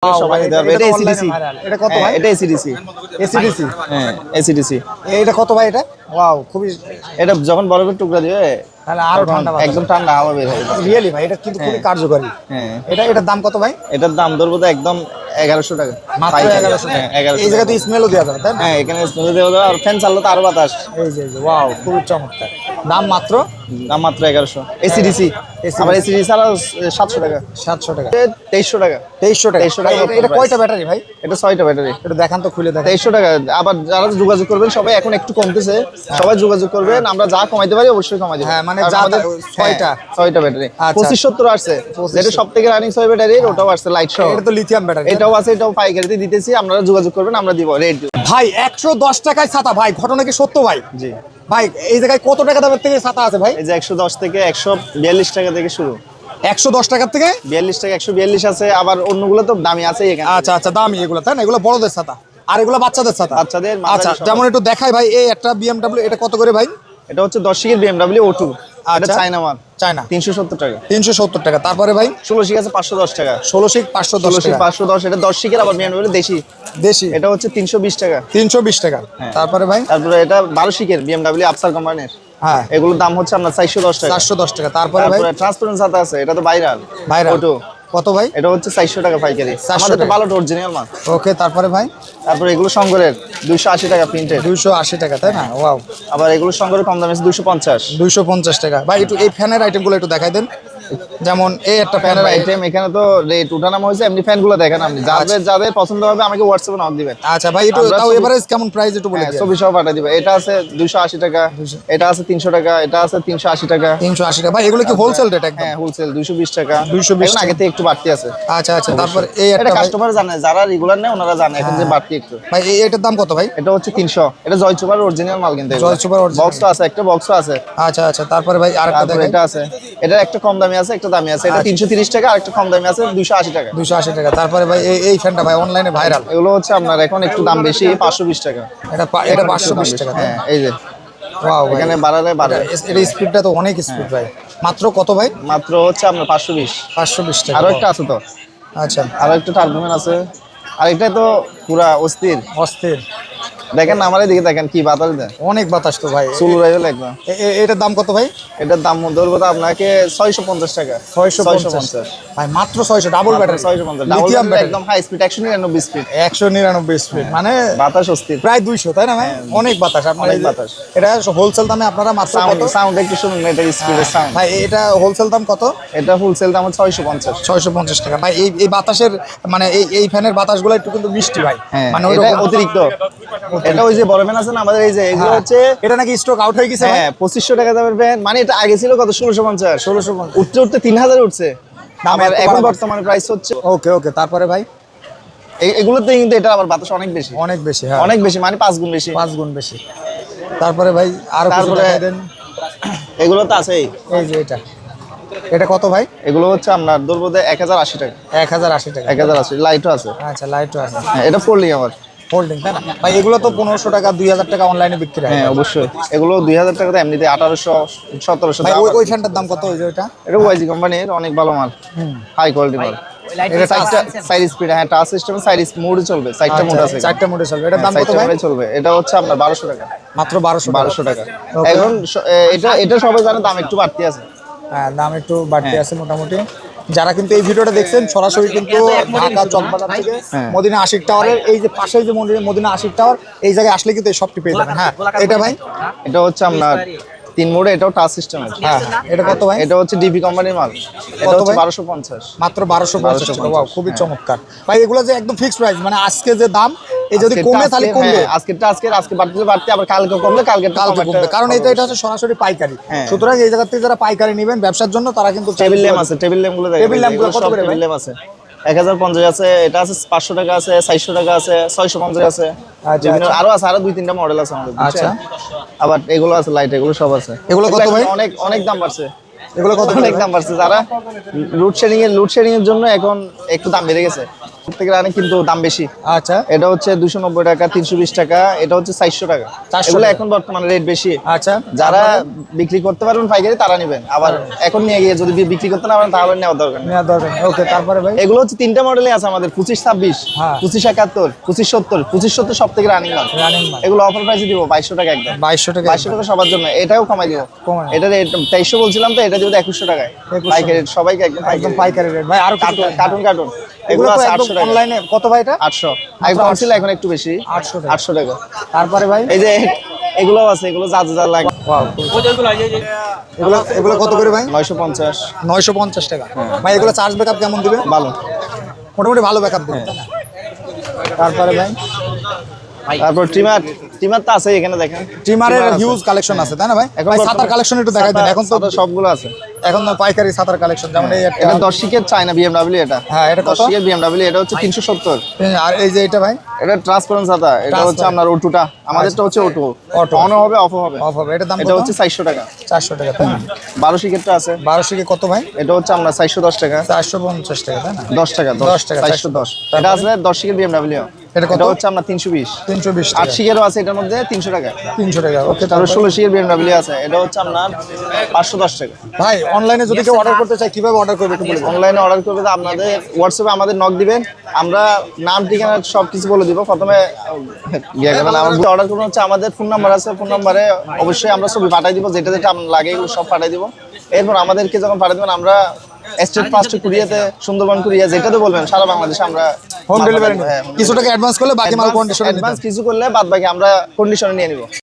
সবাই নিতে পারবে। এটা এসিডিসি। এটা কত ভাই? এটা এসিডিসি। এসিডিসি। হ্যাঁ এসিডিসি। এটা কত ভাই এটা? ওয়াও খুবই, এটা যখন বরফের টুকরা দিবে তাহলে আরো তখন ঠান্ডা একদম ঠান্ডা হাওয়া বের হবে। রিয়েলি ভাই এটা কিন্তু খুবই কার্যকরী। হ্যাঁ এটার দাম কত ভাই? এটার দাম ধরবো তো একদম 1100 টাকা। মাত্র 1100 টাকা। হ্যাঁ 1100। এই জায়গাতে স্মেলও দেওয়া যাবে তাই না? হ্যাঁ এখানে স্মেল দেওয়া যাবে আর ফ্যান চালালে তো আরো বাতাস। এই যে ওয়াও খুবই চমৎকার। দাম মাত্র দাম মাত্র 1100। এসিডিসি। আবার এসিডিসি ছাড়া 700 টাকা। 700 টাকা। 2300 টাকা। 2300 টাকা। 2300 টাকা। এটা কয়টা ব্যাটারি ভাই? এটা 6টা ব্যাটারি। এটা দেখান তো, খুলে দেখান। 2300 টাকা। আবার যারা যোগাযোগ করবেন সবাই এখন একটু কমতেছে, সবাই যোগাযোগ করবেন, আমরা যা কমাইতে পারি অবশ্যই কমাই দেব। হ্যাঁ, মানে যা 6টা ব্যাটারি। আচ্ছা। 2570 আসছে, যেটা সবথেকে রানিং 6 ব্যাটারি, ওটাও আসছে লাইট সহ। এটা তো লিথিয়াম ব্যাটারি। এটাও আছে, এটাও পাইকারিতে দিতেছি, আপনারা যোগাযোগ করবেন, আমরা দিব রেট দিব। ভাই 110 টাকায় ছাতা ভাই, ঘটনা কি সত্য ভাই? জি ভাই এই জায়গায় কত টাকা দামের থেকে ছাতা আছে ভাই? এই যে 110 থেকে 142 টাকা থেকে শুরু। 110 টাকার থেকে 42 টাকা, 142 আছে, আবার অন্যগুলো তো দামি আছে এখানে। আচ্ছা আচ্ছা, দামি এগুলো তাই না? এগুলো বড়দের ছাতা আর এগুলো বাচ্চাদের ছাতা। বাচ্চাদের আচ্ছা, যেমন একটু দেখাই ভাই, এই একটা BMW, এটা কত করে ভাই? এটা হচ্ছে 10 শিকের BMW O2। এটা আচ্ছা। চায়না মাল, চায়না 370 টাকা। 370 টাকা। তারপরে ভাই 16 শিক আছে 510 টাকা। 16 শিক 510 16 শিক টাকা। 510, এটা 10 শিকের আবার BMW দেশি। দেশি এটা হচ্ছে 320 টাকা। 320 টাকা। তারপরে ভাই তারপরে এটা 12 শিকের BMW আফসার কোম্পানির, হ্যাঁ এগুলোর দাম হচ্ছে আপনার 410 টাকা। 410 টাকা। তারপরে ভাই তারপরে ট্রান্সপারেন্ট ছাতা আছে, এটা তো ভাইরাল। ওটো কত ভাই? এটা হচ্ছে 400 টাকা পাইকারি। 400 আমাদের তো টাকা। ভালো অরিজিনাল মাল। ওকে, তারপরে ভাই তারপরে এগুলো সংগরের 280 টাকা প্রিন্টেড। 280 টাকা তাই না? ওয়াও। আবার এগুলো সংগরের কম দামে আছে 250। 250 টাকা। ভাই একটু এই ফ্যানের আইটেমগুলো একটু দেখাই দেন। যেমন এই একটা ফ্যানের ফ্যানের আইটেম এখানে তো রেট উঠানামা হয়েছে, এমনি ফ্যানগুলো দেখেন আপনি, যাদের যাদের পছন্দ হবে আমাকে হোয়াটসঅ্যাপে নক দিবেন। আচ্ছা ভাই, একটু তাও এভারেজ কেমন প্রাইস একটু বলে দিন। ছবি সহ পাঠিয়ে দিবে। এটা আছে 280 টাকা, এটা আছে 300 টাকা, এটা আছে 380 টাকা। 380 টাকা। ভাই এগুলো কি হোলসেল রেট একদম? হ্যাঁ হোলসেল 220 টাকা। 220 এখন আগে থেকে একটু বাড়তি আছে। আচ্ছা আচ্ছা, তারপর এই এটা একটা ভাই, কাস্টমার জানে, যারা রেগুলার নেয় ওনারা জানে এখন যে বাড়তি একটু। ভাই এটার দাম কত ভাই? এটা হচ্ছে 300। এটা জয় সুপার অরিজিনাল মাল, কিন্তু জয় সুপার original। বক্স তো আছে, একটা বক্সও আছে। আচ্ছা আচ্ছা, তারপরে ভাই আরেকটা তারপরে দেখেন। এটা আছে, এটা একটা কম দামি আছে, একটা দামি আছে। এটা 330 টাকা, আরেকটা কম দামি আছে 280 টাকা। 280 টাকা। তারপরে ভাই এই ফ্যানটা ভাই অনলাইনে ভাইরাল। এগুলো হচ্ছে আপনার এখন একটু দাম বেশি, 520 টাকা। এটা 520 টাকা। হ্যাঁ এই যে ওয়াও ভাই, এখানে বাড়ালে বাড়ে। এটা স্পিডটা তো অনেক স্পিড ভাই। মাত্র কত ভাই? মাত্র হচ্ছে আপনার 520। 520 টাকা। আরো একটা আছে তো, আচ্ছা, আরো একটা টার্বোম্যান আছে, আর এটা তো পুরা অস্থির। অস্থির। দেখেন না, আমার দিকে দেখেন কি বাতাস দেয়, অনেক বাতাস তো ভাই। চুল উড়াই গেল একদম। এটার দাম কত ভাই? এটার দাম ধরবো তো আপনাকে 650 টাকা। 650 ভাই, মাত্র 600। ডাবল ব্যাটারি, 650 লিথিয়াম ব্যাটারি, একদম হাই স্পিড, 199 স্পিড, 199 স্পিড, মানে বাতাস অস্থির, প্রায় 200 তাই না ভাই? অনেক বাতাস। আপনার অনেক বাতাস। এটা হোলসেল দামে আপনারা মাত্র কত? সাউন্ড একটু শুনুন, এটার স্পিডের সাউন্ড। ভাই এটা হোলসেল দাম কত? এটা হোলসেল দাম 650। 650 টাকা। ভাই এই বাতাসের মানে এই ফ্যানের বাতাসগুলো একটু কিন্তু মিষ্টি ভাই, মানে মানে ওটা অতিরিক্ত। এটা ওই যে বড় ফ্যান আছে না আমাদের, এই যে এগুলো হচ্ছে, এটা নাকি স্টক আউট হয়ে গেছে ভাই? হ্যাঁ 2500 টাকা দামের ফ্যান। মানে এটা আগে ছিল কত, 1650। 1650 উঠতে উঠতে 3000 উঠছে। আমার এখন বর্তমানে প্রাইস হচ্ছে। ওকে ওকে, তারপরে ভাই এগুলোতে কিন্তু এটা আবার বাতাস অনেক বেশি, অনেক বেশি। হ্যাঁ, অনেক বেশি, মানে 5 গুণ বেশি। 5 গুণ বেশি। তারপরে ভাই আর তারপরে দেন। এগুলো তো আছেই। এই যে এটা কত ভাই? এগুলো হচ্ছে আপনার ধরবো 1080 টাকা। 1080 টাকা। 1080 লাইটও আছে। আচ্ছা, লাইটও আছে। হ্যাঁ এটা ফোল্ডিং আবার। হোল্ডিং তাই না ভাই? এগুলো তো 1500 টাকা 2000 টাকা অনলাইনে বিক্রি হয়। হ্যাঁ অবশ্যই, এগুলো 2000 টাকা তো এমনিতে 1800 1700 ভাই দাম। ওই ফ্যানটার দাম কত? ওই যে ওটা এটা ওয়াইজি কোম্পানির অনেক ভালো মাল, হাই কোয়ালিটি মাল। এটা সাইড স্পিড, হ্যাঁ টাচ সিস্টেম, সাইড মোডে চলবে, সাইডটা মোড আছে, 4টা মোডে চলবে। এটার দাম কত সাইডটা ভাই? মোডে চলবে। এটা হচ্ছে আপনার 1200 টাকা। মাত্র 1200 টাকা। এখন এটা সবাই জানে, দাম একটু বাড়তি আছে। হ্যাঁ, দাম একটু বাড়তি আছে মোটামুটি। যারা কিন্তু এই ভিডিওটা দেখছেন সরাসরি কিন্তু ঢাকা চকবাজার থেকে মদিনা আশিক টাওয়ারের এই যে পাশে যে মদিনা আশিক টাওয়ার, এই জায়গায় আসলে কিন্তু এই শপটি পেয়ে যাবেন। হ্যাঁ, এটা ভাই এটা হচ্ছে আপনার 3 মোডে, এটাও টাচ সিস্টেমের। হ্যাঁ, এটা কত ভাই? এটা হচ্ছে ডিপি কোম্পানির মাল। এটা হচ্ছে 1250। মাত্র 1250 টাকা। ওয়াও, খুবই চমৎকার ভাই। এগুলো যে একদম ফিক্সড প্রাইস, মানে আজকে যে দাম, এই যদি কমে তাহলে কমবে। আজকে বাড়তে, আবার কালকে কমলে কালকে কমবে, কারণ এটা হচ্ছে সরাসরি পাইকারি। সুতরাং এই জায়গা থেকে যারা পাইকারি নেবেন ব্যবসার জন্য, তারা কিন্তু টেবিল ল্যাম্প আছে, টেবিল ল্যাম্পগুলো দেখেন, টেবিল ল্যাম্পগুলো কত করে ভাই? টেবিল ল্যাম্প আছে 1050 আছে, এটা আছে 500 টাকা আছে, 400 টাকা আছে, 650 আছে। বিভিন্ন আরো আছে, আরো 2-3টা মডেল আছে আমাদের। আচ্ছা, আবার এগুলো আছে লাইট, এগুলো সব আছে। এগুলো কত ভাই? অনেক অনেক দাম বাড়ছে, এগুলো কত? অনেক দাম বাড়ছে। যারা লোডশেডিং এর জন্য এখন একটু দাম বেড়ে গেছে। থেকে রানিং কিন্তু দাম বেশি। আচ্ছা এটা হচ্ছে 290 টাকা, 320 টাকা, এটা হচ্ছে 400 টাকা। 400 এগুলো টাকা। এখন বর্তমানে রেট বেশি। আচ্ছা যারা বিক্রি করতে পারবেন পাইকারি তারা নেবেন, আবার এখন নিয়ে গিয়ে যদি বিক্রি করতে না পারেন তাহলে নেওয়ার দরকার নেই। নেওয়া দরকার ওকে। তারপরে ভাই এগুলো হচ্ছে তিনটা মডেলে আছে আমাদের, 25-26, হ্যাঁ। 25-71, 25-70। 25-70 সব থেকে রানিং মাল। রানিং মাল এগুলো অফার প্রাইসে দিব 2200 টাকা একদম। 2200 টাকা 2200 টাকা সবার জন্য, এটাও কমাই দিব। কমায়। এটা 2300 বলছিলাম তো, এটা দিব 2100 টাকায় 2100 পাইকারি, সবাইকে একদম একদম পাইকারি রেট ভাই। আরো কার্টুন এগুলো এগুলো তো আছে একদম 800 টাকা। অনলাইনে কত ভাই এটা? 800 আগে কম ছিল, এখন একটু বেশি, 800 টাকা। 800 টাকা। তারপরে ভাই এই যে এগুলো আছে, এগুলো যা লাগে। ওয়াও এগুলো এগুলো কত করে ভাই? 950। 950 টাকা ভাই। এগুলো চার্জ ব্যাকআপ কেমন দিবে? ভালো, মোটামুটি ভালো ব্যাকআপ দিবে। তারপরে ভাই তারপর ট্রিমার তো আছে এখানে দেখেন, ট্রিমারের হিউজ কালেকশন আছে তাই না ভাই? এখন ভাই সাতার কালেকশন একটু দেখাই দেন। এখন তো সবগুলো আছে। এখন তো পাইকারি সাতার কালেকশন, যেমন এই একটা এটা 10 শিকের চায়না BMW, এটা হ্যাঁ, এটা কত? 10 শিকের BMW, এটা হচ্ছে 370। আর এই যে এটা ভাই এটা ট্রান্সপারেন্ট ছাতা, এটা হচ্ছে আপনার ওটুটা, আমাদেরটা হচ্ছে ওটু, Auto। অন হবে অফ হবে। অফ হবে। এটার দাম এটা কত? হচ্ছে 400 টাকা। 400 টাকা তাই না? 12 শিকেরটা আছে, 1200 কে কত ভাই? এটা হচ্ছে আপনার 410 টাকা। 450 টাকা তাই না? 10 টাকা, 10 টাকা, 410। এটা আছে 10 শিকের BMW, এটা কত? এটা হচ্ছে আপনার 320। 320 8 টাকা। শিকেরও আছে এটার মধ্যে, 300 টাকা। 300 টাকা ওকে। তারপর 16 শিকের BMW আছে, এটা হচ্ছে আপনার 510 টাকা। ভাই অনলাইনে যদি কেউ অর্ডার করতে চায় কিভাবে অর্ডার করবে একটু বলে দিন। অনলাইনে অর্ডার করবে তো আপনাদের হোয়াটসঅ্যাপে আমাদের নক দিবেন, আমরা নাম ঠিকানা সব কিছু বলে দিব। প্রথমে ইয়ে করবেন, আমাদের অর্ডার করবেন হচ্ছে, আমাদের ফোন নাম্বার আছে, ফোন নাম্বারে অবশ্যই আমরা ছবি পাঠাই দিব, যেটা যেটা আপনার লাগে এগুলো সব পাঠাই দিব। এরপর আমাদেরকে যখন পাঠাই দেবেন, আমরা স্টেট ফার্স্ট কুরিয়াতে, সুন্দরবন কুরিয়া, যেটাতে বলবেন সারা বাংলাদেশে আমরা হোম ডেলিভারি কিছু টাকা অ্যাডভান্স করলে বাকি মাল কন্ডিশনে অ্যাডভান্স কিছু করলে বাদ বাকি আমরা কন্ডিশনে নিয়ে নিব।